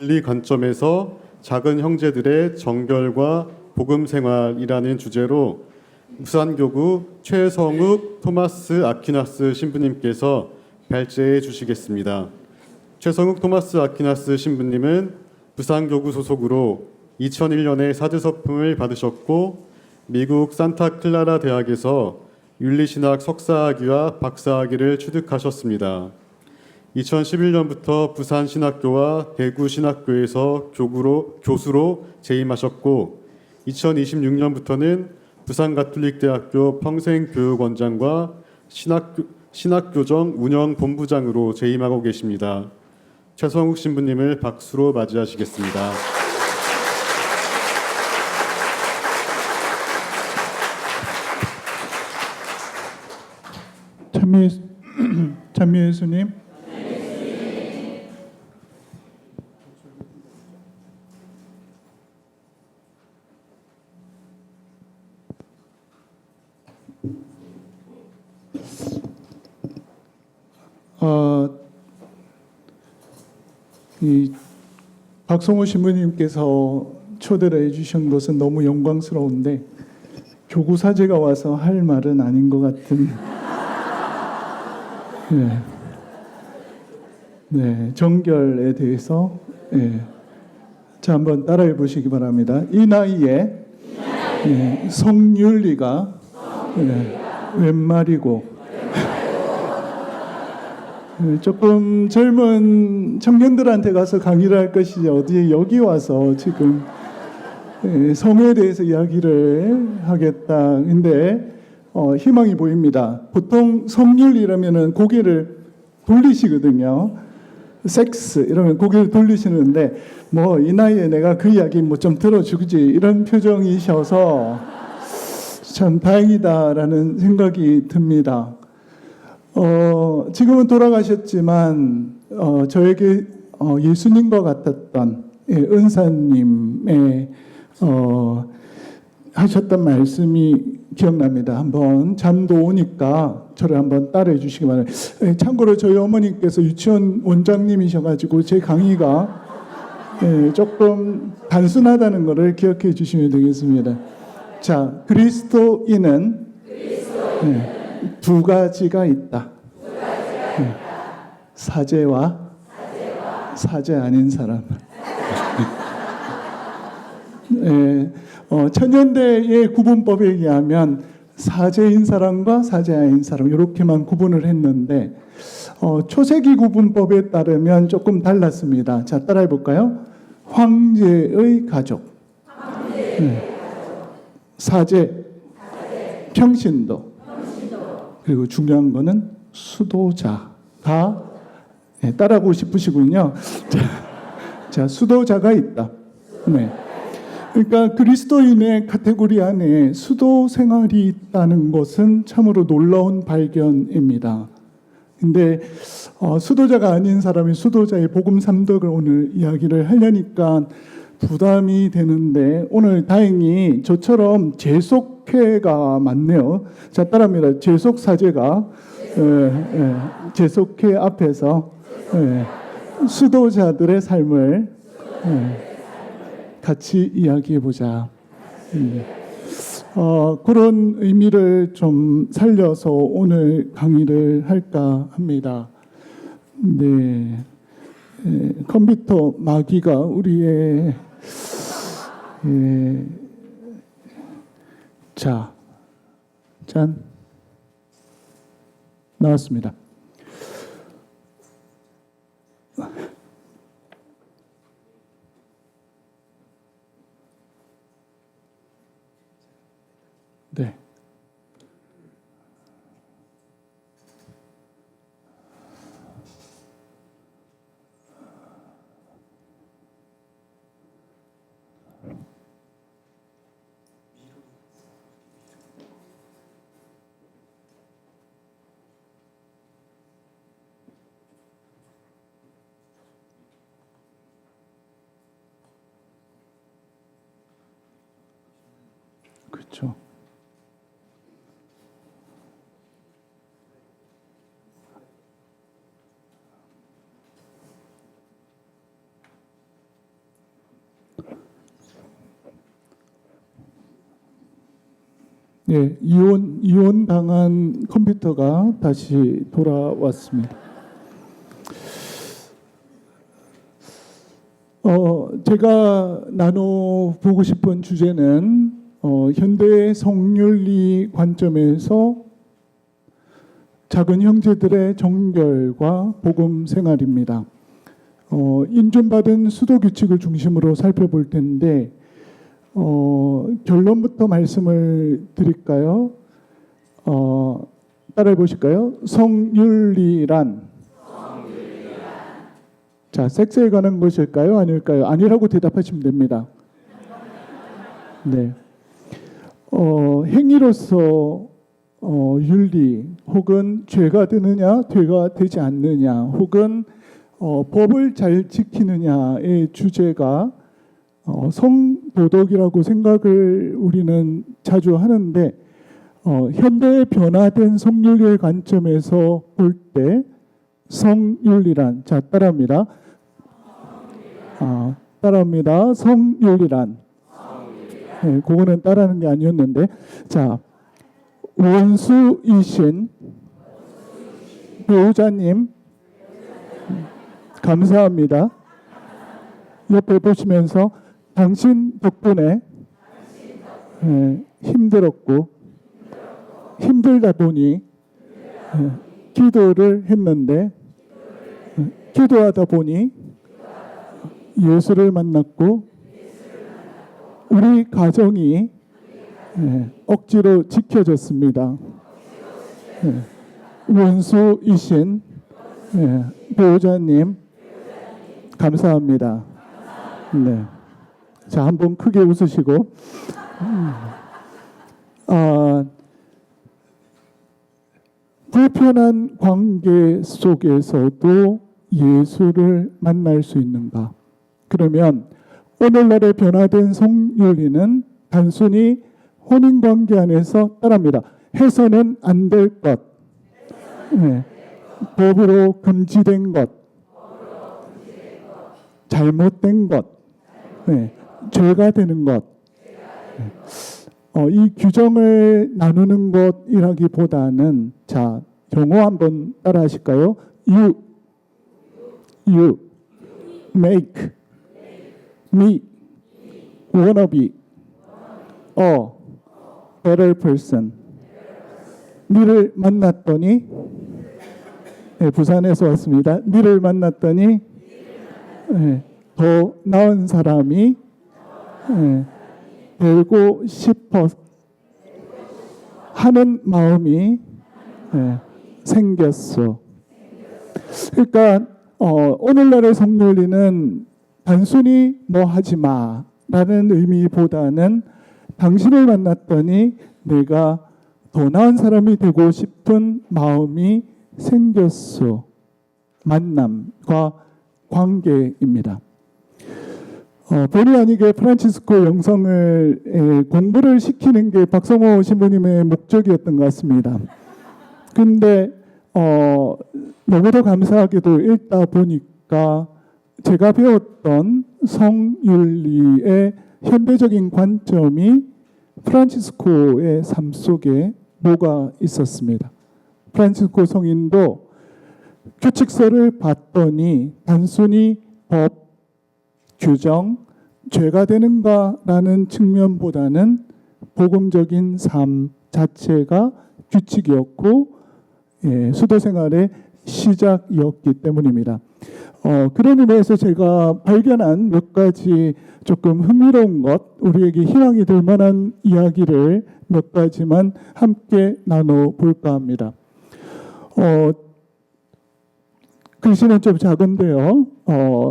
윤리 관점에서 작은 형제들의 정결과 복음 생활이라는 주제로 부산교구 최성욱 토마스 아퀴나스 신부님께서 발제해 주시겠습니다. 최성욱 토마스 아퀴나스 신부님은 부산교구 소속으로 2001년에 사제서품을 받으셨고 미국 산타클라라 대학에서 윤리신학 석사학위와 박사학위를 취득하셨습니다. 2011년부터 부산신학교와 대구신학교에서 교수로 재임하셨고 2026년부터는 부산가톨릭대학교 평생교육원장과 신학교정 운영본부장으로 재임하고 계십니다. 최성욱 신부님을 박수로 맞이하시겠습니다. 찬미 예수님. 이 박성호 신부님께서 초대를 해주신 것은 너무 영광스러운데 교구 사제가 와서 할 말은 아닌 것 같은. 네, 정결에 대해서 자 한번 따라해 보시기 바랍니다. 이 나이에 성윤리가 웬 말이고. 조금 젊은 청년들한테 가서 강의를 할 것이지 어디 여기 와서 지금 성에 대해서 이야기를 하겠다. 근데 희망이 보입니다. 보통 성윤리라면은 고개를 돌리시거든요. 섹스 이러면 고개를 돌리시는데 뭐 이 나이에 내가 그 이야기 뭐 좀 들어주지 이런 표정이셔서 참 다행이다라는 생각이 듭니다. 지금은 돌아가셨지만 저에게 예수님과 같았던 은사님의 하셨던 말씀이 기억납니다. 한번 잠도 오니까 저를 한번 따라해 주시기 바랍니다. 참고로 저희 어머니께서 유치원 원장님이셔가지고 제 강의가 조금 단순하다는 것을 기억해 주시면 되겠습니다. 자, 그리스도인은 두 가지가 있다. 사제와 사제 아닌 사람. 천년대의 구분법에 의하면 사제인 사람과 사제 아닌 사람 이렇게만 구분을 했는데 초세기 구분법에 따르면 조금 달랐습니다. 자, 따라해 볼까요? 황제의 가족, 사제, 평신도, 그리고 중요한 거는 수도자가 따라하고 싶으시군요. 자, 수도자가 있다. 네. 그러니까 그리스도인의 카테고리 안에 수도 생활이 있다는 것은 참으로 놀라운 발견입니다. 근데 수도자가 아닌 사람이 수도자의 복음 삼덕을 오늘 이야기를 하려니까 부담이 되는데 오늘 다행히 저처럼 재속회가 많네요. 자, 따라합니다. 재속사제가 재속회 앞에서 수도자들의 삶을 같이 이야기해보자. 그런 의미를 좀 살려서 오늘 강의를 할까 합니다. 네, 컴퓨터 마귀가 우리의 자, 짠 나왔습니다. 네. 그렇죠. 예, 이혼 당한 컴퓨터가 다시 돌아왔습니다. 제가 나눠보고 싶은 주제는 현대의 성윤리 관점에서 작은 형제들의 정결과 복음 생활입니다. 인준받은 수도 규칙을 중심으로 살펴볼 텐데 결론부터 말씀을 드릴까요? 따라해 보실까요? 성윤리란 자, 섹스에 관한 것일까요? 아닐까요? 아니라고 대답하시면 됩니다. 네. 행위로서 윤리 혹은 죄가 되느냐, 죄가 되지 않느냐, 혹은 법을 잘 지키느냐의 주제가 성도덕이라고 생각을 우리는 자주 하는데 현대의 변화된 성윤리의 관점에서 볼 때 성윤리란 자 따라합니다. 따라합니다. 성윤리란 네, 그거는 따라하는 게 아니었는데 자 원수이신 배우자님 감사합니다. 옆에 보시면서 당신 덕분에 힘들었고 힘들다 보니 기도를 했는데 기도하다 보니 예수를 만났고 우리 가정이 억지로 지켜졌습니다. 원수이신 배우자님 감사합니다. 네. 자, 한번 크게 웃으시고 불편한 관계 속에서도 예수를 만날 수 있는가? 그러면 오늘날의 변화된 성윤리는 단순히 혼인관계 안에서 따라합니다. 해서는 안 될 것, 법으로 금지된 것, 잘못된 것, 죄가 되는 것, 이 규정을 나누는 것이라기보다는 자 영어 한번 따라하실까요? You make me wanna be a better person. 니를 만났더니 부산에서 왔습니다. 니를 만났더니 더 나은 사람이 되고 싶어 하는 마음이 생겼어. 그러니까 오늘날의 성윤리는 단순히 뭐 하지 마라는 의미보다는 당신을 만났더니 내가 더 나은 사람이 되고 싶은 마음이 생겼어. 만남과 관계입니다. 본의 아니게 프란치스코 영성을 공부를 시키는 게 박성호 신부님의 목적이었던 것 같습니다. 근데 너무도 감사하게도 읽다 보니까 제가 배웠던 성윤리의 현대적인 관점이 프란치스코의 삶 속에 뭐가 있었습니다. 프란치스코 성인도 규칙서를 봤더니 단순히 법, 규정, 죄가 되는가라는 측면보다는 복음적인 삶 자체가 규칙이었고 수도 생활의 시작이었기 때문입니다. 그런 의미에서 제가 발견한 몇 가지 조금 흥미로운 것, 우리에게 희망이 될 만한 이야기를 몇 가지만 함께 나눠볼까 합니다. 글씨는 좀 작은데요.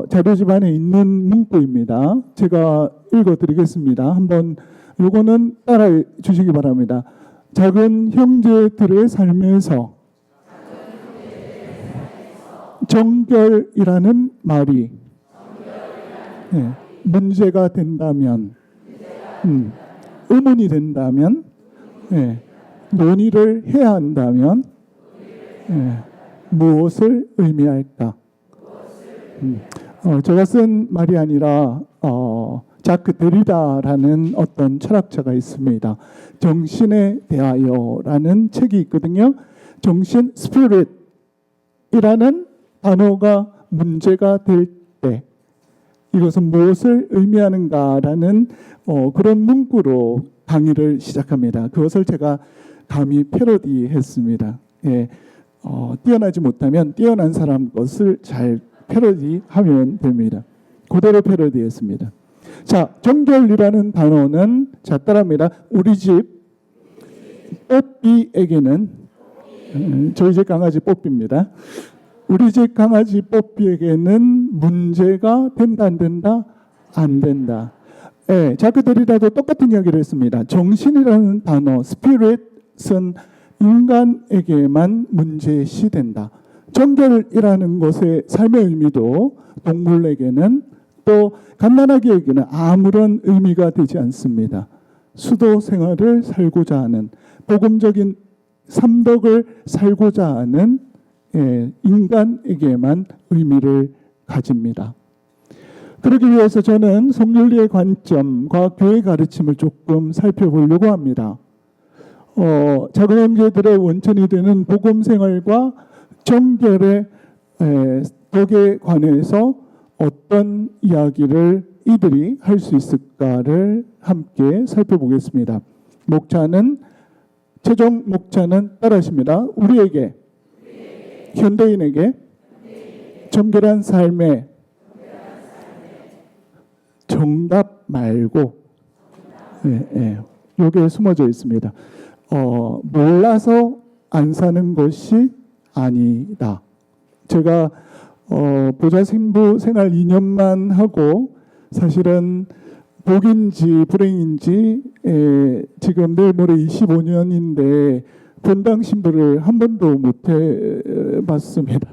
자료집 안에 있는 문구입니다. 제가 읽어드리겠습니다. 한번 요거는 따라해 주시기 바랍니다. 작은 형제들의 삶에서 정결이라는 말이 문제가 된다면, 의문이 된다면, 논의를 해야 한다면 무엇을 의미할까? 제가 쓴 말이 아니라 자크 데리다라는 어떤 철학자가 있습니다. 정신에 대하여라는 책이 있거든요. 정신 스피릿이라는 단어가 문제가 될 때 이것은 무엇을 의미하는가라는 그런 문구로 강의를 시작합니다. 그것을 제가 감히 패러디했습니다. 예, 뛰어나지 못하면 뛰어난 사람 것을 잘 패러디하면 됩니다. 그대로 패러디했습니다. 자, 정결이라는 단어는 자 따라합니다. 우리 집 뽀삐에게는 저희 집 강아지 뽀삐입니다. 우리 집 강아지 뽀삐에게는 문제가 된다 안 된다? 안 된다. 예, 자크들이라도 똑같은 이야기를 했습니다. 정신이라는 단어, 스피릿은 인간에게만 문제시된다. 정결이라는 것의 삶의 의미도 동물에게는 또 갓난아기에게는 아무런 의미가 되지 않습니다. 수도 생활을 살고자 하는 복음적인 삼덕을 살고자 하는 인간에게만 의미를 가집니다. 그러기 위해서 저는 성윤리의 관점과 교회 가르침을 조금 살펴보려고 합니다. 작은 형제들의 원천이 되는 복음 생활과 정결의 덕에 관해서 어떤 이야기를 이들이 할 수 있을까를 함께 살펴보겠습니다. 최종 목차는 따라하십니다. 우리에게 현대인에게 정결한 삶의 정답 말고 여기에 숨어져 있습니다. 몰라서 안 사는 것이 아니다. 제가 보좌 신부 생활 2년만 하고 사실은 복인지 불행인지 지금 내일 모레 25년인데 본당 신부를 한 번도 못 해봤습니다.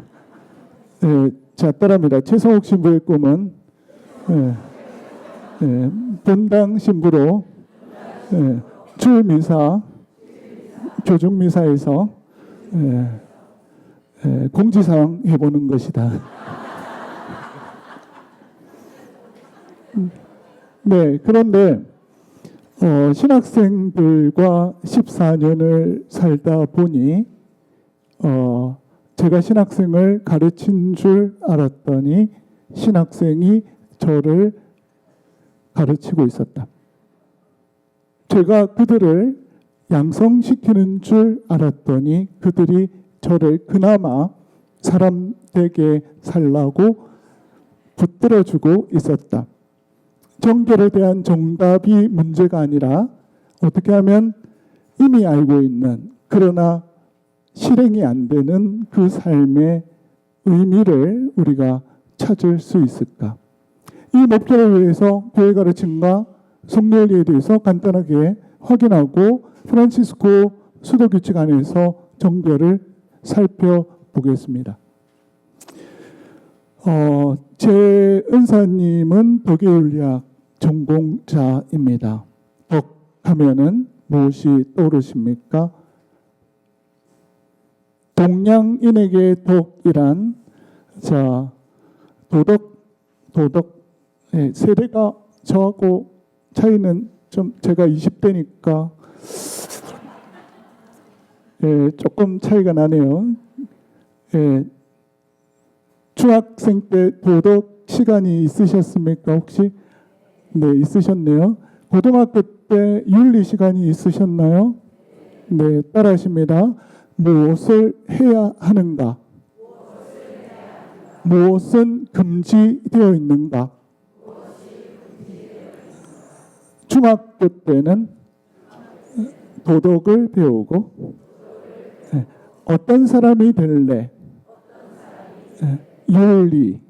자, 따라합니다. 최성욱 신부의 꿈은 본당 신부로 주일미사, 조중미사에서 공지사항 해보는 것이다. 네, 그런데 신학생들과 14년을 살다 보니 제가 신학생을 가르친 줄 알았더니 신학생이 저를 가르치고 있었다. 제가 그들을 양성시키는 줄 알았더니 그들이 저를 그나마 사람 되게 살라고 붙들어주고 있었다. 정결에 대한 정답이 문제가 아니라 어떻게 하면 이미 알고 있는 그러나 실행이 안 되는 그 삶의 의미를 우리가 찾을 수 있을까? 이 목표를 위해서 교회 가르침과 성례에 대해서 간단하게 확인하고 프란치스코 수도 규칙 안에서 정결을 살펴보겠습니다. 제 은사님은 덕의윤리학 전공자입니다. 덕 하면은 무엇이 떠오르십니까? 동양인에게 덕이란 자 도덕 세대가 저하고 차이는 좀 제가 20대니까 조금 차이가 나네요. 중학생 때 도덕 시간이 있으셨습니까? 혹시? 네, 있으셨네요. 고등학교 때 윤리 시간이 있으셨나요? 네, 따라하십니다. 무엇을 해야 하는가? 무엇은 금지되어 있는가? 중학교 때는 도덕을 배우고 어떤 사람이 될래? 윤리.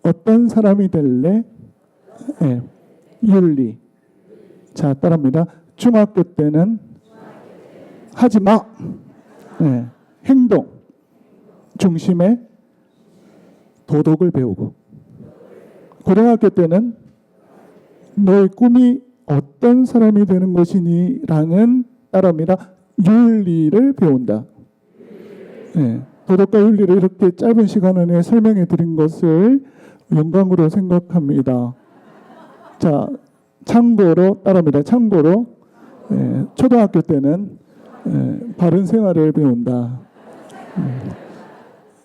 어떤 사람이 될래? 윤리. 자, 따라합니다. 중학교 때는 하지 마. 행동 중심의 도덕을 배우고, 고등학교 때는 너의 꿈이 어떤 사람이 되는 것이니? 라는 따라합니다. 윤리를 배운다. 도덕과 윤리를 이렇게 짧은 시간 안에 설명해 드린 것을 영광으로 생각합니다. 자, 참고로 따라합니다. 참고로 초등학교 때는 바른 생활을 배운다.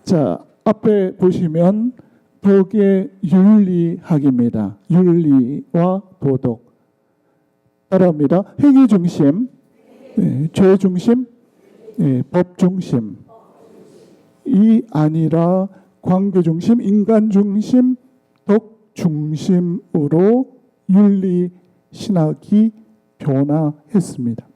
자, 앞에 보시면 덕의 윤리학입니다. 윤리와 도덕. 따라합니다. 행위 중심, 죄 중심, 법 중심. 이 아니라 관계 중심, 인간 중심, 덕 중심으로 윤리 신학이 변화했습니다.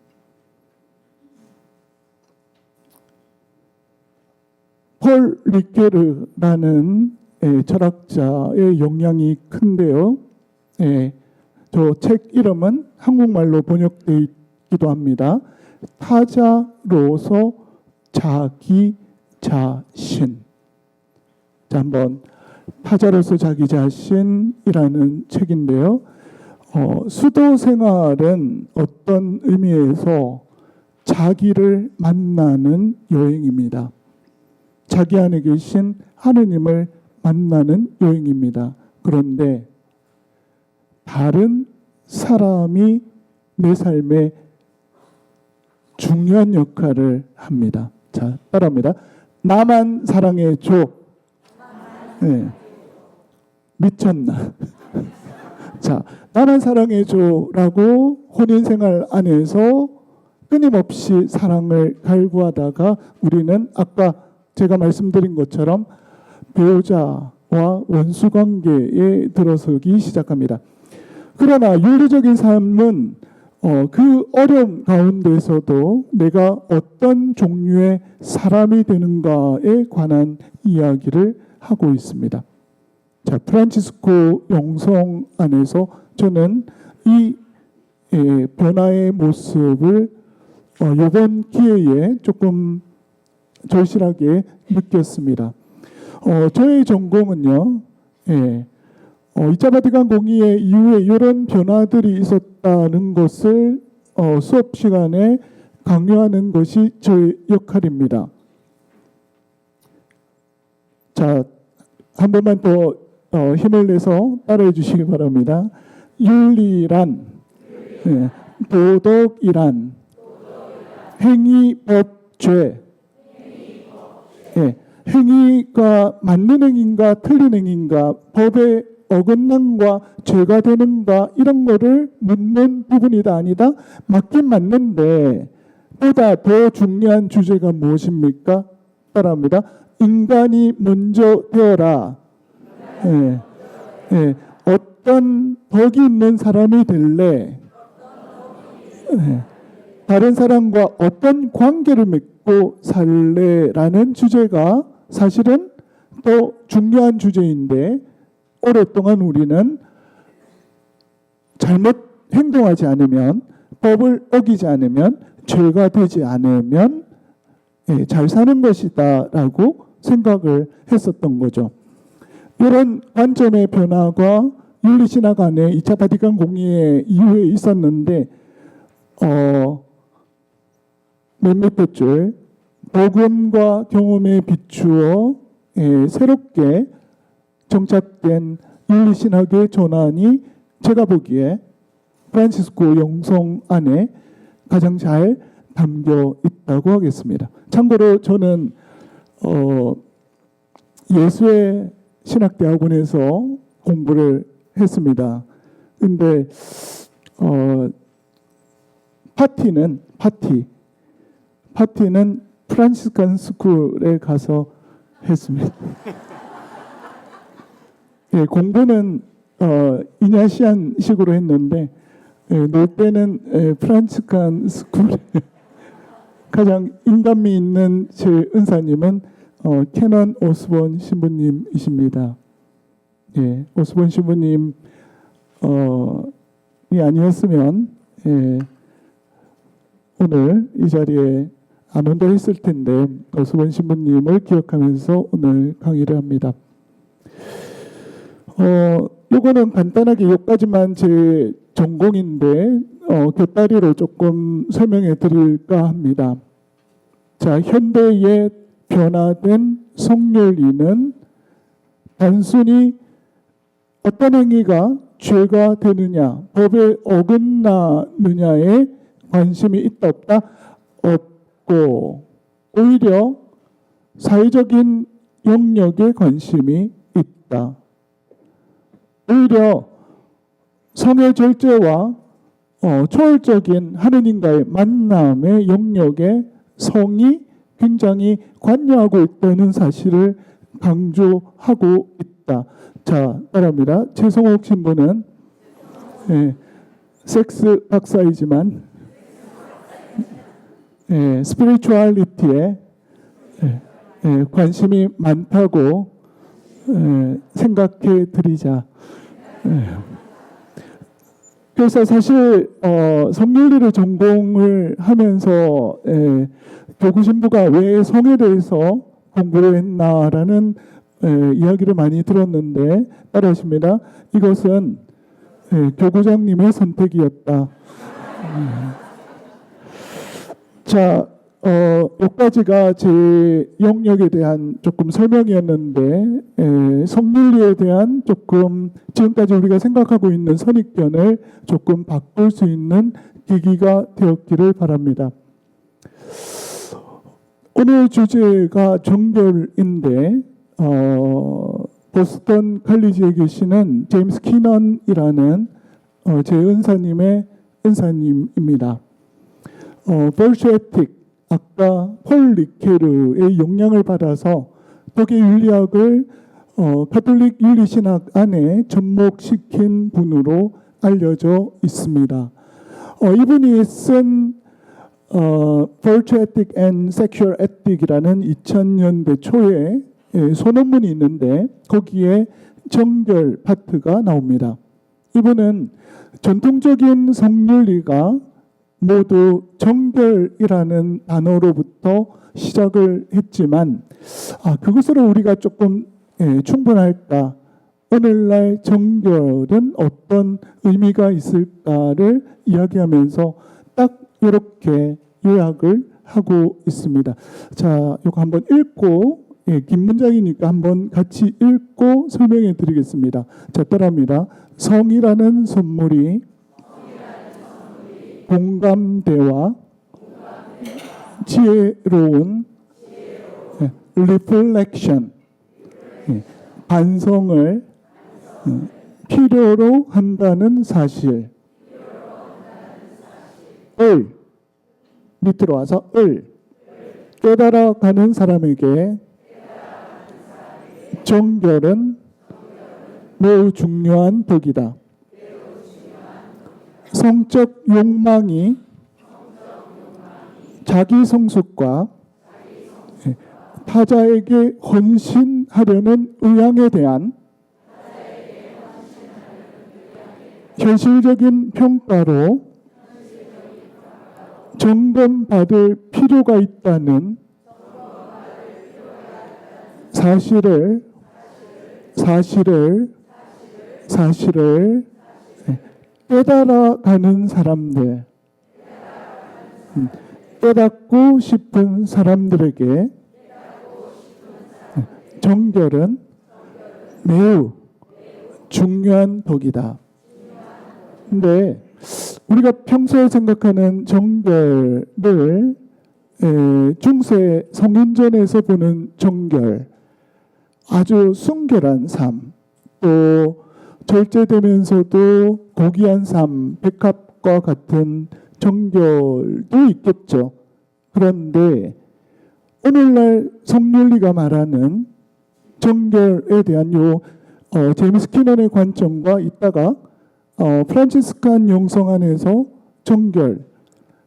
폴 리케르라는 철학자의 영향이 큰데요. 저 책 이름은 한국말로 번역되어 있기도 합니다. 타자로서 자기 자신. 자, 한번 타자로서 자기 자신이라는 책인데요. 수도 생활은 어떤 의미에서 자기를 만나는 여행입니다. 자기 안에 계신 하느님을 만나는 여행입니다. 그런데 다른 사람이 내 삶에 중요한 역할을 합니다. 자, 따라합니다. 나만 사랑해줘. 미쳤나? 자, 나만 사랑해줘라고 혼인생활 안에서 끊임없이 사랑을 갈구하다가 우리는 아까 제가 말씀드린 것처럼 배우자와 원수관계에 들어서기 시작합니다. 그러나 윤리적인 삶은 그 어려움 가운데서도 내가 어떤 종류의 사람이 되는가에 관한 이야기를 하고 있습니다. 자, 프란치스코 영성 안에서 저는 이 변화의 모습을 이번 기회에 조금 절실하게 느꼈습니다. 저의 전공은요, 2차 바티칸 공의회 이후에 이런 변화들이 있었다는 것을 수업 시간에 강요하는 것이 저의 역할입니다. 자, 한 번만 더 힘을 내서 따라해 주시기 바랍니다. 윤리란, 도덕이란, 행위, 법, 죄. 행위가 맞는 행위인가 틀린 행위인가, 법에 어긋남과 죄가 되는가, 이런 거를 묻는 부분이다 아니다? 맞긴 맞는데 보다 더 중요한 주제가 무엇입니까? 따라합니다. 인간이 먼저 되어라. 어떤 덕이 있는 사람이 될래? 다른 사람과 어떤 관계를 맺고 살래라는 주제가 사실은 더 중요한 주제인데, 오랫동안 우리는 잘못 행동하지 않으면, 법을 어기지 않으면, 죄가 되지 않으면 잘 사는 것이다 라고 생각을 했었던 거죠. 이런 관점의 변화가 윤리신학 안에 2차 바티칸 공의회 이후에 있었는데, 맨 밑에 줄 복음과 경험에 비추어 새롭게 정착된 윤리신학의 전환이 제가 보기에 프란치스코 영성 안에 가장 잘 담겨 있다고 하겠습니다. 참고로 저는 예수의 신학대학원에서 공부를 했습니다. 근데 파티는 프란시스칸 스쿨에 가서 했습니다. 공부는 이냐시안 식으로 했는데 놀 때는 프란시스칸 스쿨. 가장 인간미 있는 제 은사님은 캐넌 오스본 신부님이십니다. 오스본 신부님이 아니었으면 오늘 이 자리에 안 온다 했을 텐데, 오스본 신부님을 기억하면서 오늘 강의를 합니다. 요거는 간단하게 여기까지만 제 전공인데 곁다리로 조금 설명해 드릴까 합니다. 자, 현대의 변화된 성윤리는 단순히 어떤 행위가 죄가 되느냐, 법에 어긋나느냐에 관심이 있다 없다? 없고 오히려 사회적인 영역에 관심이 있다. 오히려 성의 절제와 초월적인 하느님과의 만남의 영역에 성이 굉장히 관여하고 있다는 사실을 강조하고 있다. 자, 따라합니다. 최성옥 신부는 섹스 박사이지만 스피리추얼리티에 관심이 많다고 생각해 드리자. 그래서 사실 성윤리를 전공을 하면서 교구 신부가 왜 성에 대해서 공부를 했나라는 이야기를 많이 들었는데 따라하십니다. 이것은 교구장님의 선택이었다. 자, 여기까지가 제 영역에 대한 조금 설명이었는데 성윤리에 대한 조금 지금까지 우리가 생각하고 있는 선입견을 조금 바꿀 수 있는 계기가 되었기를 바랍니다. 오늘 주제가 정결인데 보스턴 칼리지에 계시는 제임스 키넌이라는 제 은사님의 은사님입니다. 버추 에틱, 아까 폴 리케르의 영향을 받아서 독일 윤리학을 가톨릭 윤리신학 안에 접목시킨 분으로 알려져 있습니다. 이분이 쓴 Virtue Ethic and Sexual Ethic이라는 2000년대 초에 소논문이 있는데 거기에 정결 파트가 나옵니다. 이분은 전통적인 성윤리가 모두 정결이라는 단어로부터 시작을 했지만 그것으로 우리가 조금 충분할까? 오늘날 정결은 어떤 의미가 있을까를 이야기하면서 딱 이렇게 요약을 하고 있습니다. 자, 이거 한번 읽고 긴 문장이니까 한번 같이 읽고 설명해 드리겠습니다. 자, 따라합니다. 성이라는 선물이 공감대와 지혜로운 리플렉션, 반성을 필요로 한다는 사실. 을 밑으로 와서 깨달아가는 사람에게 정결은 매우 중요한 덕이다. 성적 욕망이 자기 성숙과 타자에게 헌신하려는 의향에 대한 현실적인 평가로 점검받을 필요가 있다는 사실을 깨달아가는 사람들, 깨닫고 싶은 사람들에게 정결은 매우 중요한 덕이다. 근데 우리가 평소에 생각하는 정결을 중세 성인전에서 보는 정결, 아주 순결한 삶, 또 절제되면서도 고귀한 삶, 백합과 같은 정결도 있겠죠. 그런데 오늘날 성윤리가 말하는 정결에 대한 제임스 키넌의 관점과 있다가 프란치스칸 영성 안에서 정결,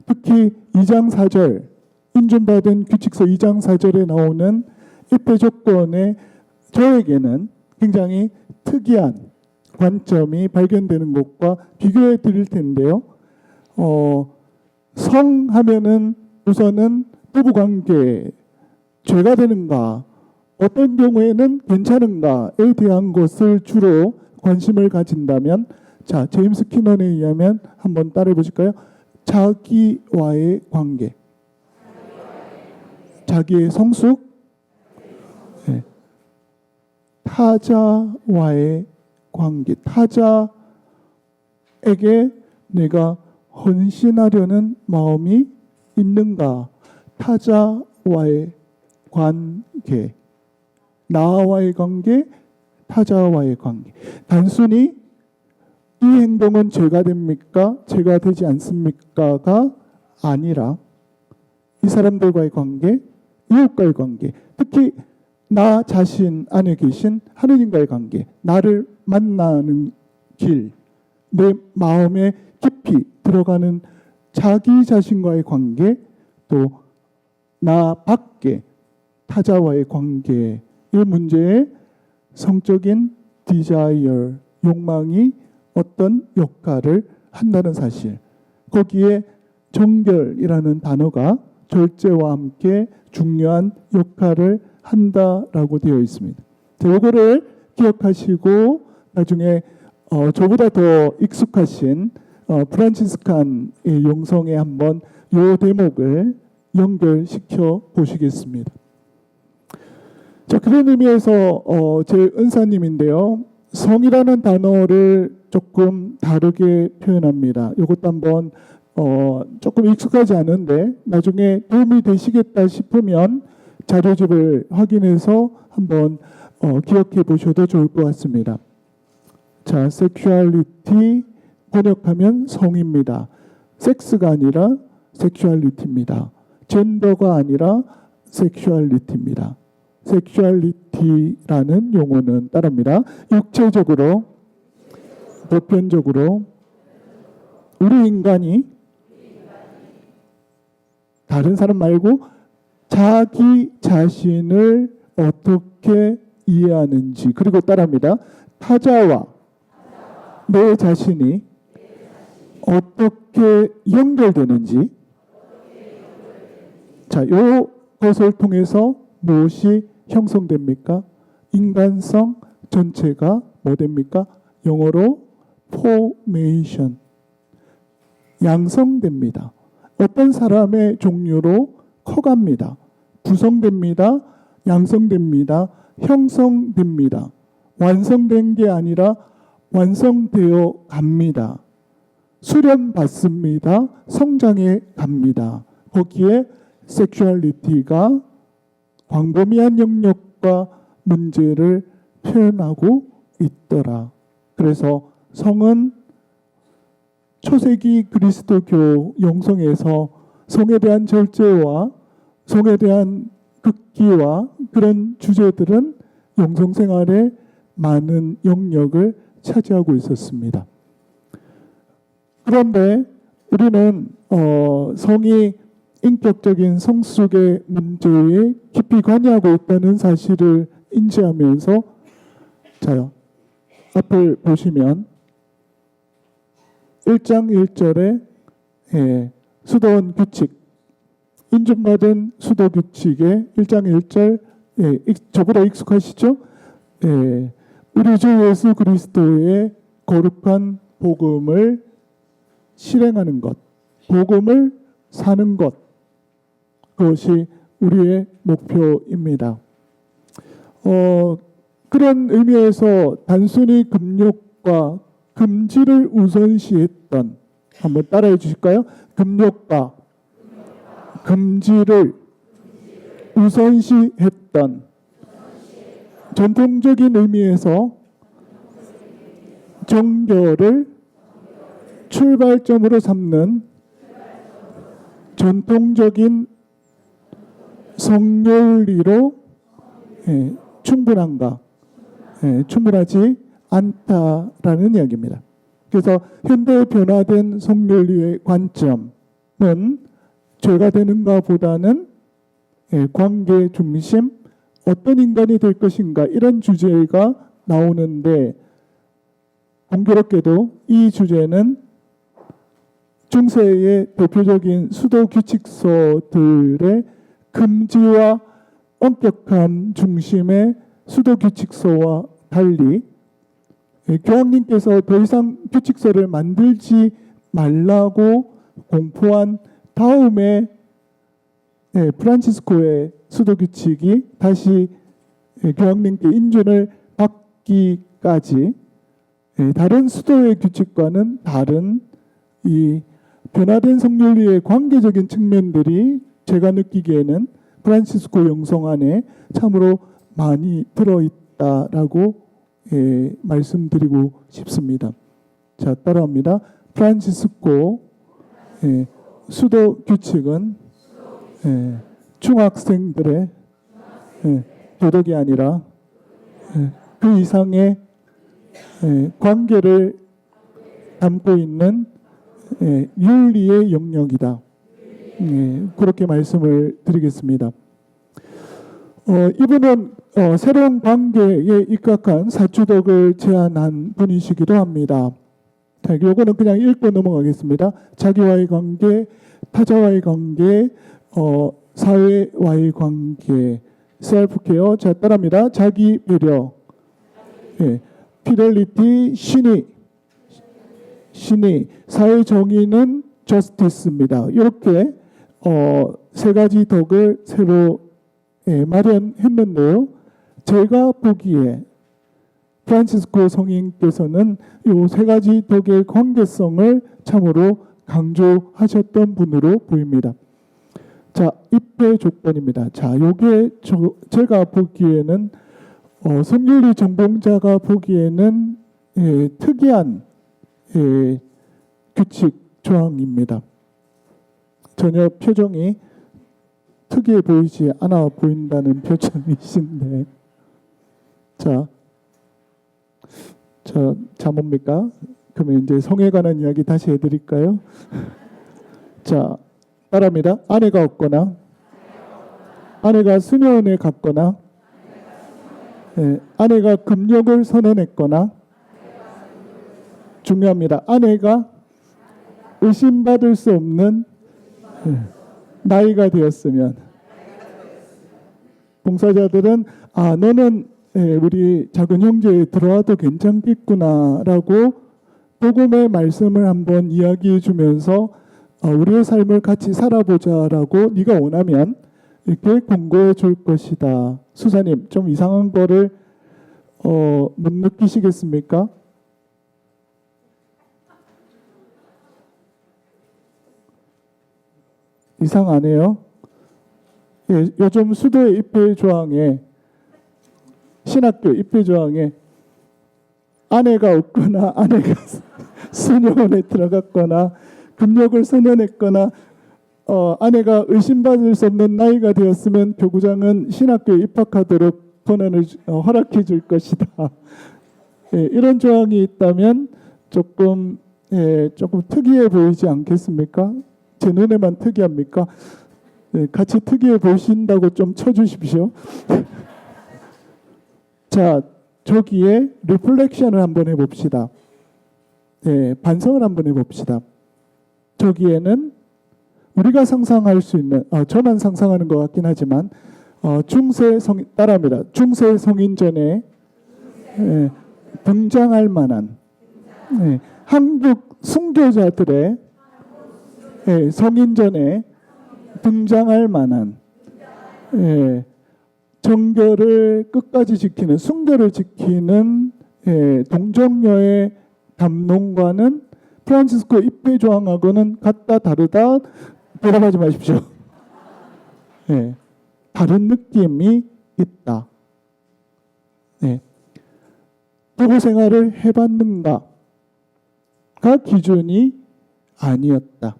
특히 2장 4절, 인준받은 규칙서 2장 4절에 나오는 입회 조건에 저에게는 굉장히 특이한 관점이 발견되는 것과 비교해 드릴 텐데요. 성 하면은 우선은 부부관계 죄가 되는가, 어떤 경우에는 괜찮은가에 대한 것을 주로 관심을 가진다면, 자, 제임스 키넌에 의하면 한번 따라해 보실까요? 자기와의 관계, 자기의 성숙, 타자와의 관계, 타자에게 내가 헌신하려는 마음이 있는가? 타자와의 관계, 나와의 관계, 타자와의 관계. 단순히 이 행동은 죄가 됩니까? 죄가 되지 않습니까가 아니라 이 사람들과의 관계, 이웃과의 관계, 특히 나 자신 안에 계신 하느님과의 관계, 나를 만나는 길, 내 마음에 깊이 들어가는 자기 자신과의 관계, 또 나 밖에 타자와의 관계의 문제에 성적인 desire, 욕망이 어떤 역할을 한다는 사실, 거기에 정결이라는 단어가 절제와 함께 중요한 역할을 한다라고 되어 있습니다. 이거를 기억하시고 나중에 저보다 더 익숙하신 프란치스칸의 영성에 한번 이 대목을 연결시켜 보시겠습니다. 자, 그런 의미에서 제 은사님인데요. 성이라는 단어를 조금 다르게 표현합니다. 이것도 한번 조금 익숙하지 않은데 나중에 도움이 되시겠다 싶으면 자료집을 확인해서 한번 기억해 보셔도 좋을 것 같습니다. 자, 섹슈얼리티 번역하면 성입니다. 섹스가 아니라 섹슈얼리티입니다. 젠더가 아니라 섹슈얼리티입니다. 섹슈얼리티라는 용어는 따릅니다. 육체적으로, 보편적으로 우리 인간이 다른 사람 말고 자기 자신을 어떻게 이해하는지, 그리고 따릅니다. 타자와 내 자신이 어떻게 연결되는지, 자, 이것을 통해서 무엇이 형성됩니까? 인간성 전체가 뭐 됩니까? 영어로 formation, 양성됩니다. 어떤 사람의 종류로 커갑니다. 구성됩니다. 양성됩니다. 형성됩니다. 완성된 게 아니라 완성되어 갑니다. 수련받습니다. 성장해 갑니다. 거기에 섹슈얼리티가 광범위한 영역과 문제를 표현하고 있더라. 그래서 성은 초세기 그리스도교 영성에서 성에 대한 절제와 성에 대한 극기와 그런 주제들은 영성생활에 많은 영역을 차지하고 있었습니다. 그런데 우리는 성이 인격적인 성숙의 문제에 깊이 관여하고 있다는 사실을 인지하면서, 자요, 앞을 보시면 1장 1절에 수도원 규칙, 인정받은 수도 규칙의 1장 1절, 저보다 익숙하시죠? 우리 주 예수 그리스도의 거룩한 복음을 실행하는 것, 복음을 사는 것, 그것이 우리의 목표입니다. 그런 의미에서 단순히 금욕과 금지를 우선시했던, 한번 따라해 주실까요? 금욕과 금지를 우선시했던, 전통적인 의미에서 정결을 출발점으로 삼는 전통적인 성윤리로 충분한가? 충분하지 않다라는 이야기입니다. 그래서 현대에 변화된 성윤리의 관점은 죄가 되는가 보다는 관계 중심, 어떤 인간이 될 것인가, 이런 주제가 나오는데, 공교롭게도 이 주제는 중세의 대표적인 수도 규칙서들의 금지와 엄격함 중심의 수도 규칙서와 달리 교황님께서 더 이상 규칙서를 만들지 말라고 공포한 다음에 프란치스코의 수도 규칙이 다시 교황님께 인준을 받기까지 다른 수도의 규칙과는 다른 이 변화된 성윤리의 관계적인 측면들이 제가 느끼기에는 프란치스코 영성 안에 참으로 많이 들어있다라고 말씀드리고 싶습니다. 자, 따라합니다. 프란치스코 수도 규칙은 중학생들의 도덕이 아니라 그 이상의 관계를 담고 있는 윤리의 영역이다. 그렇게 말씀을 드리겠습니다. 이분은 새로운 관계에 입각한 사주덕을 제안한 분이시기도 합니다. 자, 요거는 그냥 읽고 넘어가겠습니다. 자기와의 관계, 타자와의 관계, 사회와의 관계, 셀프케어. 자, 따라합니다. 자기 배려, 피델리티, 신의, 사회 정의는 저스티스입니다. 이렇게 세 가지 덕을 새로 마련했는데요. 제가 보기에 프란치스코 성인께서는 이 세 가지 덕의 관계성을 참으로 강조하셨던 분으로 보입니다. 자, 입회 조건입니다. 자, 요게 제가 보기에는 성윤리 전공자가 보기에는 특이한 규칙 조항입니다. 전혀 표정이 특이해 보이지 않아 보인다는 표정이신데, 자, 뭡니까? 그러면 이제 성에 관한 이야기 다시 해드릴까요? 자, 따라합니다. 아내가 없거나, 아내가 수녀원에 갔거나, 아내가 금욕을 선언했거나, 중요합니다. 아내가 의심받을 수 없는 나이가 되었으면, 봉사자들은 너는 우리 작은 형제에 들어와도 괜찮겠구나라고 복음의 말씀을 한번 이야기해 주면서 우리의 삶을 같이 살아보자라고 네가 원하면 이렇게 권고해 줄 것이다. 수사님, 좀 이상한 거를 못 느끼시겠습니까? 이상 안 해요? 요즘 수도의 입회 조항에, 신학교 입회 조항에 아내가 없거나 아내가 수녀원에 들어갔거나 금욕을 선언했거나 아내가 의심받을 수 없는 나이가 되었으면 교구장은 신학교에 입학하도록 권한을 허락해 줄 것이다. 이런 조항이 있다면 조금 특이해 보이지 않겠습니까? 제 눈에만 특이합니까? 같이 특이해 보신다고 좀 쳐주십시오. 자, 저기에 리플렉션을 한번 해봅시다. 반성을 한번 해봅시다. 저기에는 우리가 상상할 수 있는, 저만 상상하는 것 같긴 하지만 중세 성인, 따라합니다. 중세 성인전에 등장할 만한 한국 순교자들의 성인전에 등장할 만한 정결을 끝까지 지키는, 순결을 지키는 동정녀의 담론과는 프란치스코 입회 조항하고는 같다 다르다 대답하지 마십시오. 다른 느낌이 있다. 도구 생활을 해봤는가가 기준이 아니었다.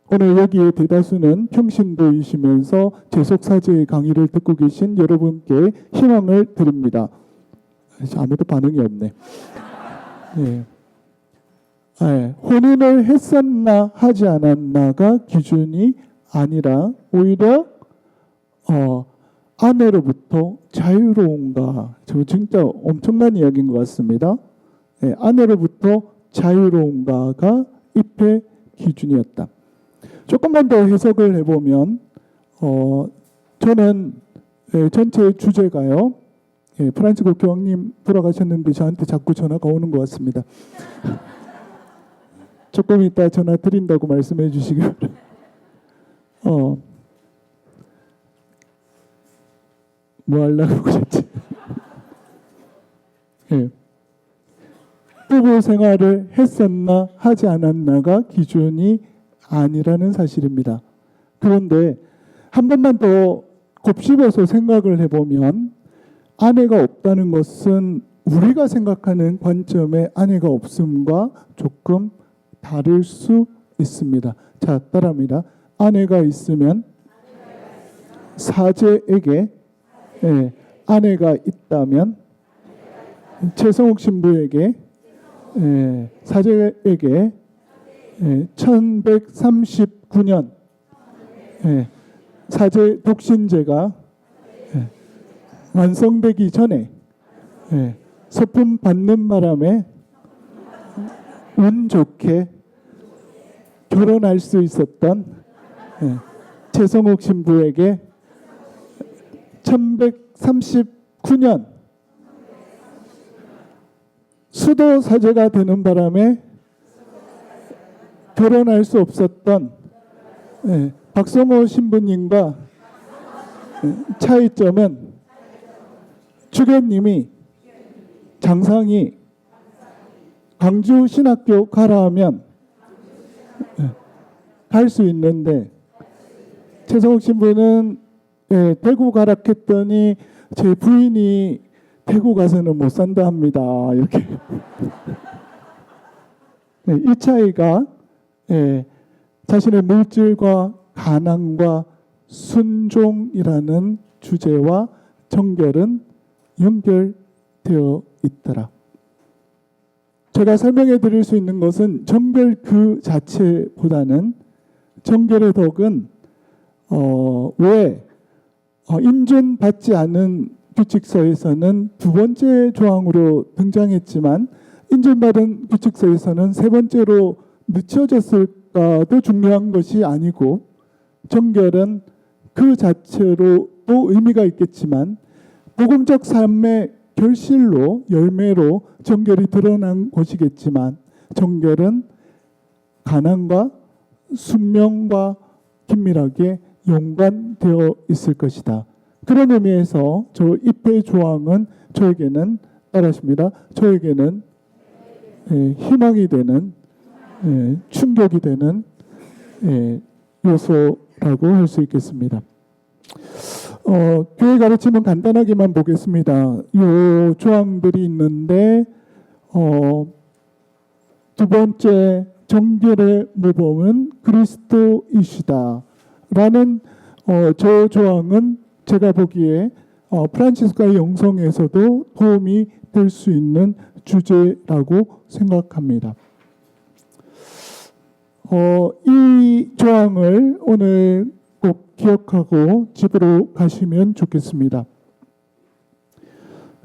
오늘 여기에 대다수는 평신도이시면서 재속사제의 강의를 듣고 계신 여러분께 희망을 드립니다. 아무도 반응이 없네. 혼인을 했었나 하지 않았나가 기준이 아니라 오히려 아내로부터 자유로운가. 저 진짜 엄청난 이야기인 것 같습니다. 아내로부터 자유로운가가 입회 기준이었다. 조금만 더 해석을 해보면 저는 전체 주제가요. 프란치스코 교황님 돌아가셨는데 저한테 자꾸 전화가 오는 것 같습니다. 조금 이따 전화 드린다고 말씀해 주시기 바랍니다. 뭐 하려고 그랬지? 부부 생활을 했었나 하지 않았나가 기준이 아니라는 사실입니다. 그런데 한 번만 더 곱씹어서 생각을 해보면 아내가 없다는 것은 우리가 생각하는 관점의 아내가 없음과 조금 다를 수 있습니다. 자, 따라합니다. 아내가 있으면 사제에게, 아내가 있다면 최성욱 신부에게, 사제에게 1139년 사제 독신제가 완성되기 전에 서품 받는 바람에 운 좋게 결혼할 수 있었던 최성욱 신부에게 1139년 수도 사제가 되는 바람에 결혼할 수 없었던 박성호 신부님과 차이점은 주교님이 장상이 광주 신학교 가라 하면 갈 수 있는데 최성욱 신부는 대구 가라 했더니 제 부인이 대구 가서는 못 산다 합니다. 이렇게 이 차이가 자신의 물질과 가난과 순종이라는 주제와 정결은 연결되어 있더라. 제가 설명해 드릴 수 있는 것은 정결 그 자체보다는 정결의 덕은 왜 인존받지 않은 규칙서에서는 두 번째 조항으로 등장했지만 인존받은 규칙서에서는 세 번째로 늦춰졌을까도 중요한 것이 아니고 정결은 그 자체로도 의미가 있겠지만 복음적 삶의 결실로 열매로 정결이 드러난 것이겠지만 정결은 가난과 순명과 긴밀하게 연관되어 있을 것이다. 그런 의미에서 저 입회 조항은 저에게는 따라하십니다. 저에게는 희망이 되는 충격이 되는 요소라고 할 수 있겠습니다. 교회 가르침은 간단하게만 보겠습니다. 요 조항들이 있는데 두 번째 정결의 모범은 그리스도이시다 라는 저 조항은 제가 보기에 프란치스카의 영성에서도 도움이 될 수 있는 주제라고 생각합니다. 이 조항을 오늘 꼭 기억하고 집으로 가시면 좋겠습니다.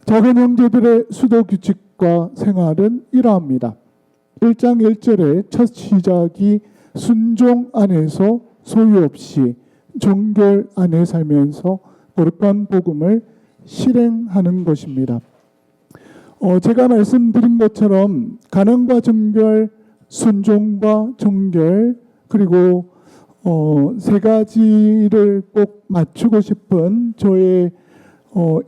작은 형제들의 수도 규칙과 생활은 이러합니다. 1장 1절의 첫 시작이 순종 안에서 소유 없이 정결 안에 살면서 거룩한 복음을 실행하는 것입니다. 제가 말씀드린 것처럼 가난과 정결, 순종과 정결, 그리고 세 가지를 꼭 맞추고 싶은 저의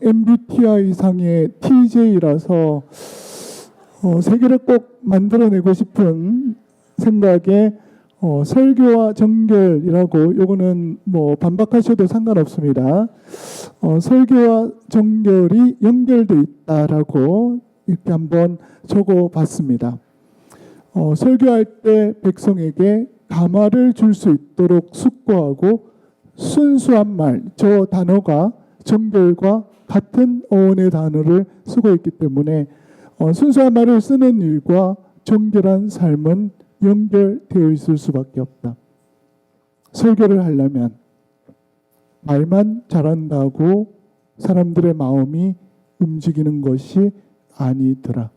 MBTI 상의 TJ라서 세 개를 꼭 만들어내고 싶은 생각에 설교와 정결이라고 요거는 뭐 반박하셔도 상관없습니다. 설교와 정결이 연결돼 있다라고 이렇게 한번 적어봤습니다. 설교할 때 백성에게 감화를 줄 수 있도록 숙고하고 순수한 말, 저 단어가 정결과 같은 어원의 단어를 쓰고 있기 때문에 순수한 말을 쓰는 일과 정결한 삶은 연결되어 있을 수밖에 없다. 설교를 하려면 말만 잘한다고 사람들의 마음이 움직이는 것이 아니더라.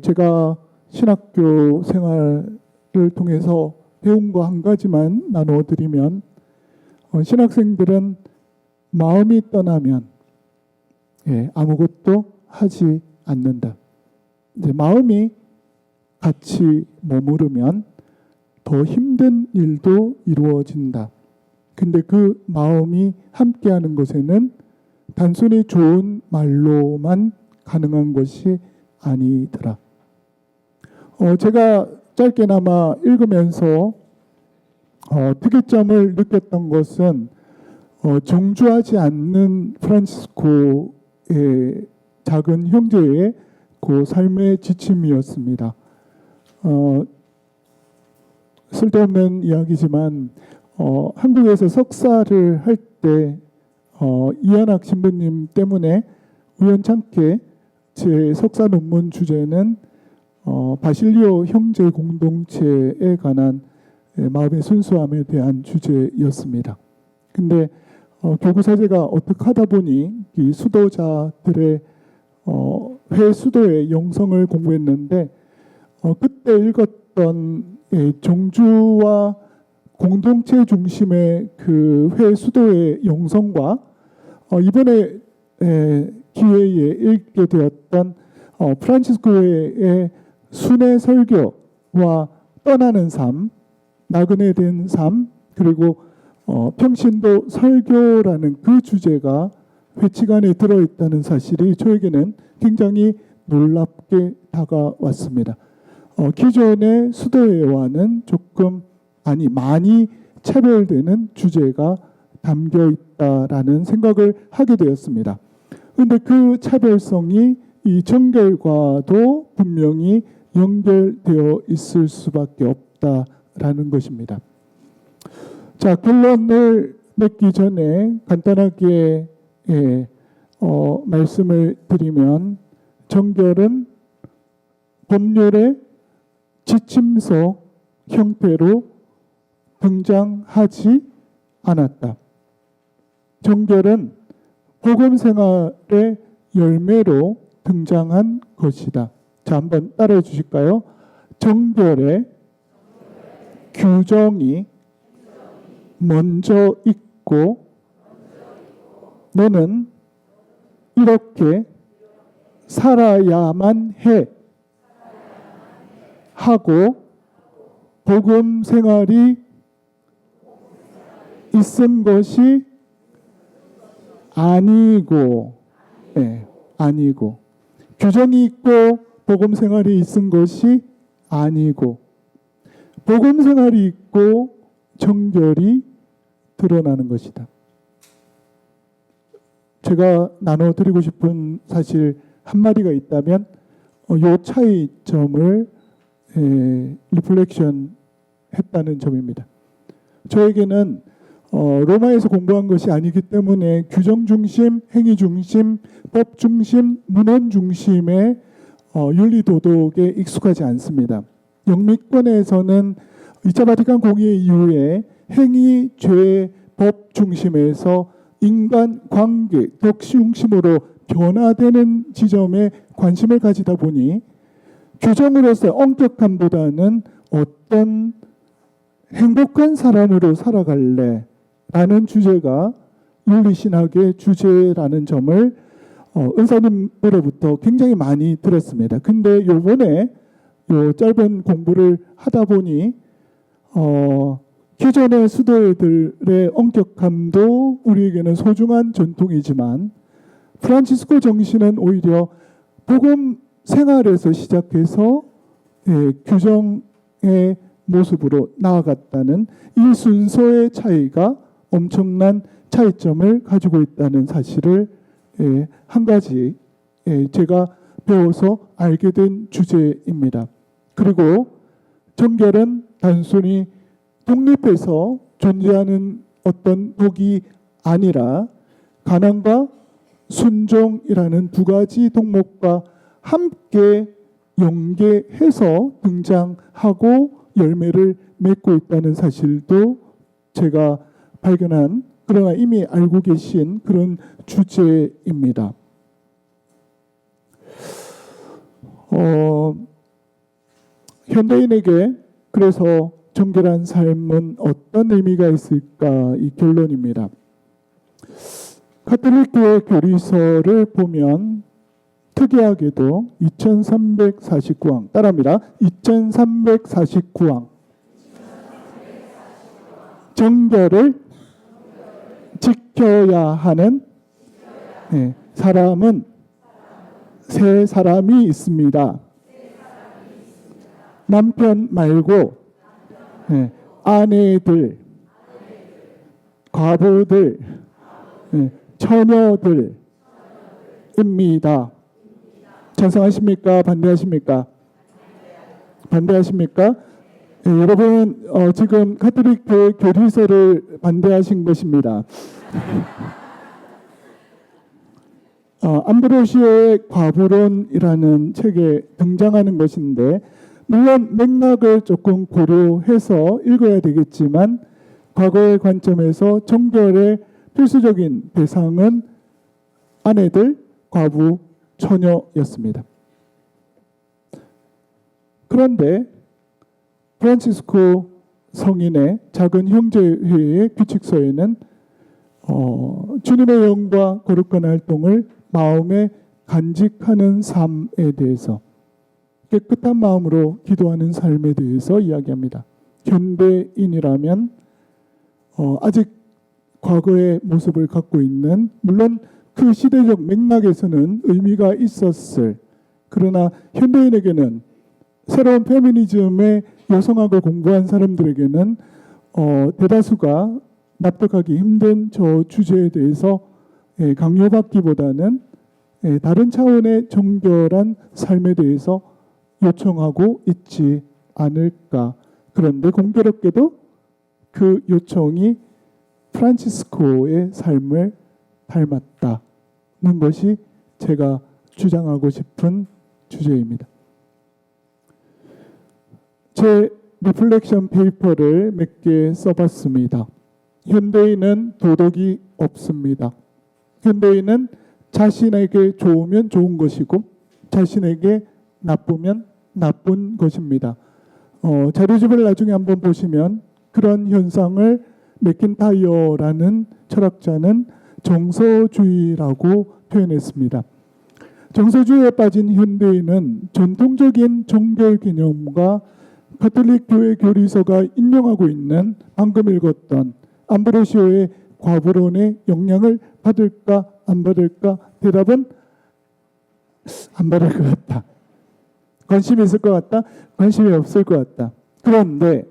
제가 신학교 생활을 통해서 배운 거 한 가지만 나누어 드리면 신학생들은 마음이 떠나면 아무것도 하지 않는다. 이제 마음이 같이 머무르면 더 힘든 일도 이루어진다. 근데 그 마음이 함께하는 것에는 단순히 좋은 말로만 가능한 것이 아니더라. 제가 짧게나마 읽으면서 특이점을 느꼈던 것은 정주하지 않는 프란치스코의 작은 형제의 그 삶의 지침이었습니다. 쓸데없는 이야기지만 한국에서 석사를 할 때 이현학 신부님 때문에 우연찮게 제 석사 논문 주제는 바실리오 형제 공동체에 관한 마음의 순수함에 대한 주제였습니다. 근데 교구사제가 어떻게 하다 보니 이 수도자들의 회 수도의 영성을 공부했는데 그때 읽었던 종주와 공동체 중심의 그 회 수도의 영성과 이번에 기회에 읽게 되었던 프란치스코의 순회 설교와 떠나는 삶, 나그네 된 삶, 그리고 평신도 설교라는 그 주제가 회칙안에 들어있다는 사실이 저에게는 굉장히 놀랍게 다가왔습니다. 기존의 수도회와는 많이 차별되는 주제가 담겨 있다라는 생각을 하게 되었습니다. 그런데 그 차별성이 이 정결과도 분명히 연결되어 있을 수밖에 없다라는 것입니다. 자, 결론을 맺기 전에 간단하게 말씀을 드리면 정결은 법률의 지침서 형태로 등장하지 않았다. 정결은 복음 생활의 열매로 등장한 것이다. 자, 한번 따라해 주실까요? 정결의 규정이 먼저 있고 너는 이렇게 살아야만 해 하고 복음 생활이 있은 것이 아니고 규정이 있고 복음 생활이 있은 것이 아니고 복음 생활이 있고 정결이 드러나는 것이다. 제가 나눠드리고 싶은 사실 한마디가 있다면 이 차이점을 리플렉션 했다는 점입니다. 저에게는 로마에서 공부한 것이 아니기 때문에 규정 중심, 행위 중심, 법 중심, 문헌 중심의 윤리 도덕에 익숙하지 않습니다. 영미권에서는 2차 바티칸 공의 이후에 행위, 죄, 법 중심에서 인간 관계, 덕시 중심으로 변화되는 지점에 관심을 가지다 보니 규정으로서의 엄격함보다는 어떤 행복한 사람으로 살아갈래 라는 주제가 윤리신학의 주제라는 점을 은사님으로부터 굉장히 많이 들었습니다. 근데 요번에 요 짧은 공부를 하다 보니 기존의 수도들의 엄격함도 우리에게는 소중한 전통이지만 프란치스코 정신은 오히려 복음 생활에서 시작해서 규정의 모습으로 나아갔다는 이 순서의 차이가 엄청난 차이점을 가지고 있다는 사실을 한 가지 제가 배워서 알게 된 주제입니다. 그리고 정결은 단순히 독립해서 존재하는 어떤 복이 아니라 가난과 순종이라는 두 가지 덕목과 함께 연계해서 등장하고 열매를 맺고 있다는 사실도 제가 발견한, 그러나 이미 알고 계신 그런 주제입니다. 현대인에게 그래서 정결한 삶은 어떤 의미가 있을까? 이 결론입니다. 가톨릭 교회 교리서를 보면 특이하게도 2349항, 따라합니다. 2349항. 정결을 지켜야 하는 사람은 세 사람이 있습니다. 남편 말고 예, 아내들, 과부들, 예, 처녀들입니다. 찬성하십니까? 반대하십니까? 반대하십니까? 예, 여러분 지금 가톨릭 교회 교리서를 반대하신 것입니다. 암브로시오의 과부론이라는 책에 등장하는 것인데 물론 맥락을 조금 고려해서 읽어야 되겠지만 과거의 관점에서 정결의 필수적인 대상은 아내들, 과부, 처녀였습니다. 그런데 프란치스코 성인의 작은 형제회의 규칙서에는 주님의 영과 거룩한 활동을 마음에 간직하는 삶에 대해서, 깨끗한 마음으로 기도하는 삶에 대해서 이야기합니다. 현대인이라면 아직 과거의 모습을 갖고 있는, 물론 그 시대적 맥락에서는 의미가 있었을, 그러나 현대인에게는, 새로운 페미니즘의 여성학을 공부한 사람들에게는 대다수가 납득하기 힘든 저 주제에 대해서 강요받기보다는 다른 차원의 정결한 삶에 대해서 요청하고 있지 않을까. 그런데 공교롭게도 그 요청이 프란치스코의 삶을 닮았다는 것이 제가 주장하고 싶은 주제입니다. 제 리플렉션 페이퍼를 몇 개 써봤습니다. 현대인은 도덕이 없습니다. 현대인은 자신에게 좋으면 좋은 것이고 자신에게 나쁘면 나쁜 것입니다. 자료집을 나중에 한번 보시면 그런 현상을 맥킨타이어라는 철학자는 정서주의라고 표현했습니다. 정서주의에 빠진 현대인은 전통적인 정결 개념과 가톨릭 교회 교리서가 인용하고 있는 방금 읽었던 암브로시오의 과부론의 영향을 받을까 안 받을까? 대답은 안 받을 것 같다. 관심이 있을 것 같다? 관심이 없을 것 같다. 그런데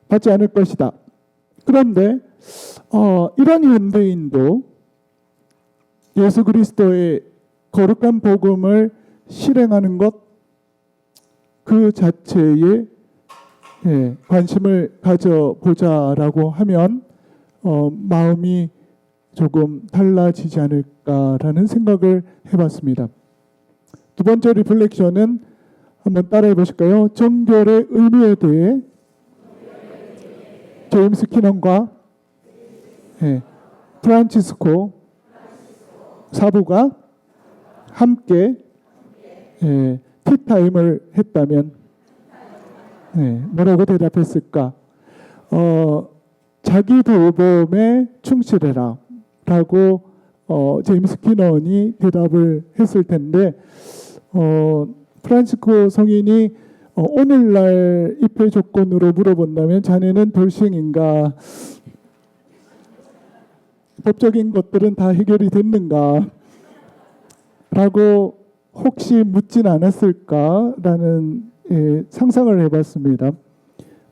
받지 않을 것이다. 그런데 이런 현대인도 예수 그리스도의 거룩한 복음을 실행하는 것 그 자체에 관심을 가져보자라고 하면 마음이 조금 달라지지 않을까라는 생각을 해봤습니다. 두 번째 리플렉션은 한번 따라해 보실까요? 정결의 의미에 대해 제임스 키넌과 프란치스코 사부가 함께 티타임을 했다면 뭐라고 대답했을까? 자기 돌봄에 충실해라 라고 제임스 키넌이 대답을 했을 텐데 프란치스코 성인이 오늘날 입회 조건으로 물어본다면 자네는 돌싱인가? 법적인 것들은 다 해결이 됐는가? 라고 혹시 묻진 않았을까라는 상상을 해봤습니다.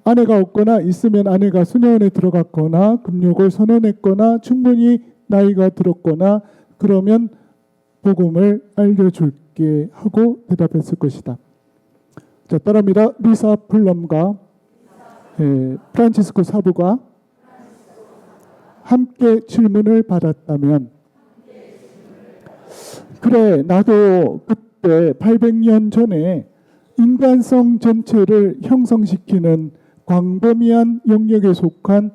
아내가 없거나 있으면 아내가 수녀원에 들어갔거나 금욕을 선언했거나 충분히 나이가 들었거나 그러면 복음을 알려줄게 하고 대답했을 것이다. 자, 따라합니다. 리사 플럼과 프란치스코 사부가 함께 질문을 받았다면, 그래 나도 그때 800년 전에 인간성 전체를 형성시키는 광범위한 영역에 속한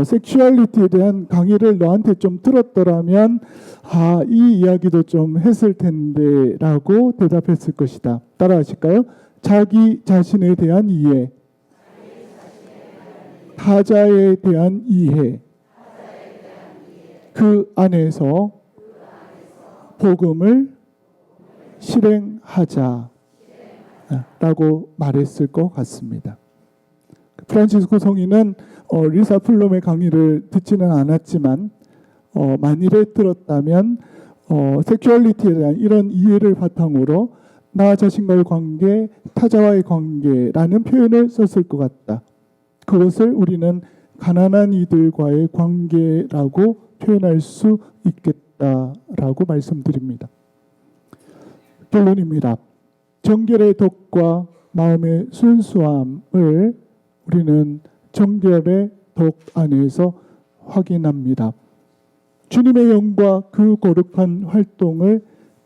섹슈얼리티에 대한 강의를 너한테 좀 들었더라면 이 이야기도 좀 했을 텐데 라고 대답했을 것이다. 따라하실까요? 자기 자신에 대한 이해, 타자에 대한 이해, 그 안에서 복음을 실행하자 라고 말했을 것 같습니다. 프란치스코 성인은 리사 플럼의 강의를 듣지는 않았지만 만일에 들었다면 섹슈얼리티에 대한 이런 이해를 바탕으로 나 자신과의 관계, 타자와의 관계라는 표현을 썼을 것 같다. 그것을 우리는 가난한 이들과의 관계라고 표현할 수 있겠다라고 말씀드립니다. 결론입니다. 정결의 덕과 마음의 순수함을 우리는 정결의 덕 안에서 확인합니다. 주님의 영과 그 거룩한 활동을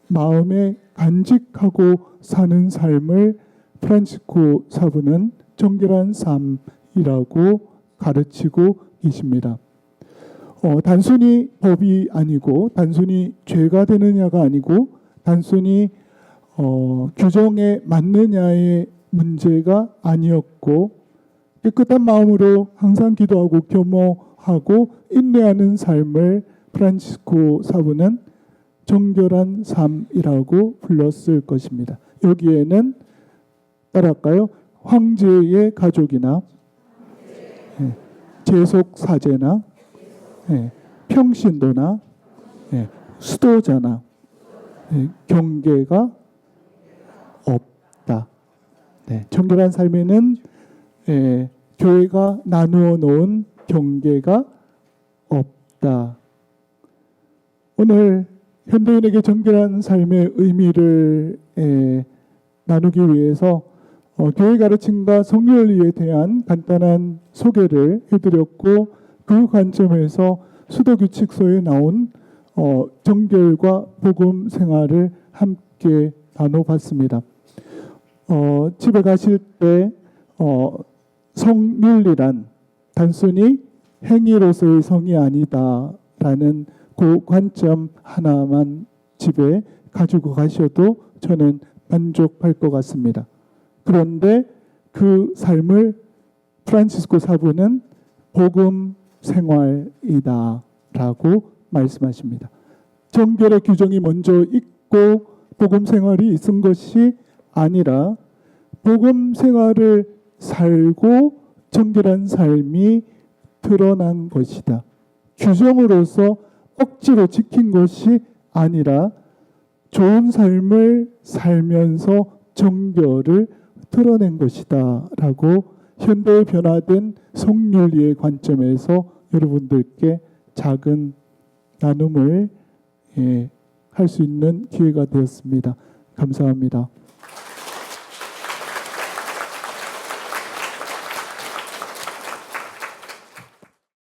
마음에 간직하고 사는 삶을 프란치스코 사부는 정결한 삶이라고 가르치고 계십니다. 단순히 법이 아니고 단순히 죄가 되느냐가 아니고 단순히 규정에 맞느냐의 문제가 아니었고 깨끗한 마음으로 항상 기도하고 겸허하고 인내하는 삶을 프란치스코 사부는 정결한 삶이라고 불렀을 것입니다. 여기에는 따라할까요? 황제의 가족이나 제속 사제나 평신도나 수도자나 경계가 없다. 정결한 삶에는 교회가 나누어 놓은 경계가 없다. 오늘 현대인에게 정결한 삶의 의미를 나누기 위해서 교회 가르침과 성결리에 대한 간단한 소개를 해드렸고 그 관점에서 수도규칙서에 나온 정결과 복음 생활을 함께 나눠봤습니다. 집에 가실 때 성윤리란 단순히 행위로서의 성이 아니다라는 그 관점 하나만 집에 가지고 가셔도 저는 만족할 것 같습니다. 그런데 그 삶을 프란치스코 사부는 복음 생활이다 라고 말씀하십니다. 정결의 규정이 먼저 있고 복음 생활이 있은 것이 아니라 복음 생활을 살고 정결한 삶이 드러난 것이다. 규정으로서 억지로 지킨 것이 아니라 좋은 삶을 살면서 정결을 드러낸 것이다 라고 현대에 변화된 성윤리의 관점에서 여러분들께 작은 나눔을 할 수 있는 기회가 되었습니다. 감사합니다.